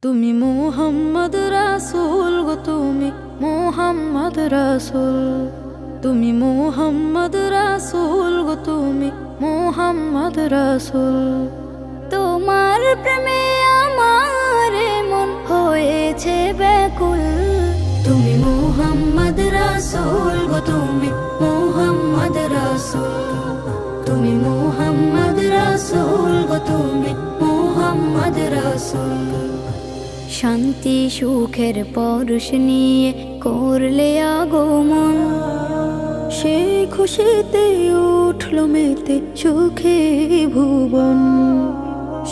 তুমি মুহাম্মদ রাসূল গো, তুমি মুহাম্মদ রাসূল, তুমি মুহাম্মদ রাসূল গো, তুমি মুহাম্মদ রাসূল। তোমার প্রেমে আমার মন হয়েছে ব্যাকুল। তুমি মুহাম্মদ রাসূল গো, তুমি মুহাম্মদ রাসূল, তুমি মুহাম্মদ রাসূল গো, তুমি মুহাম্মদ রাসূল। শান্তি সুখের পরশ নিয়ে করলে আগমন, সেই খুশিতে উঠল মেতে সুখে ভুবন।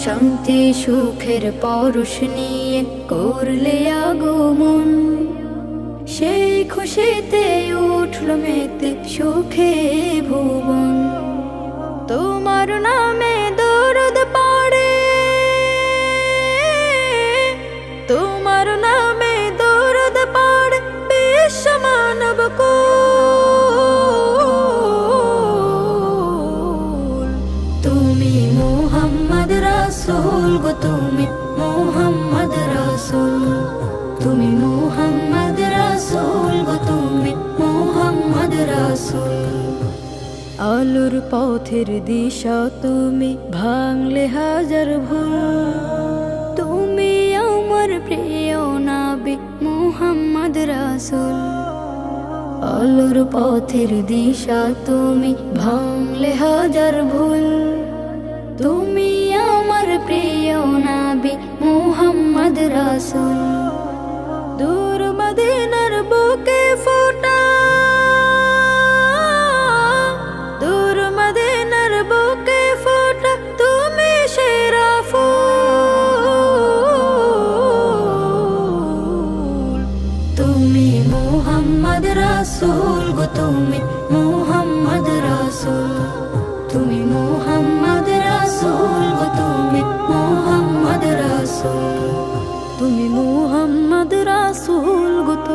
শান্তি সুখের পরশ নিয়ে করলে আগমন, সেই খুশিতে উঠল মেতে সুখে ভুবন। তোমার নামে দরুদ পড়ে, তোমার নামে দরুদ পড়ে বিশ্ব মানব কুল। তুমি মুহাম্মদ রাসূল গো, তুমি মুহাম্মদ রাসূল, তুমি মুহাম্মদ রাসূল গো, তুমি মুহাম্মদ রাসূল। আলোর পথের দিশা তুমি, ভাঙলে হাজার ভুল। তুমি আমার প্রিয় নবী মুহাম্মদ রাসূল। আলোর পথের দিশা তুমি, ভাঙলে হাজার ভুল। তুমি আমার প্রিয় নবী মুহাম্মদ রাসূল। দূর মদিনার বুকে ফোটা, দূর মদিনার বুকে ফোটা তুমি সেরা ফুল। তুমি মুহাম্মদ রাসূল গো, তুমি মুহাম্মদ রাসূল, তুমি মুহাম্মদ রাসূল গো, তুমি মুহাম্মদ রাসূল, তুমি মুহাম্মদ রাসূল গো।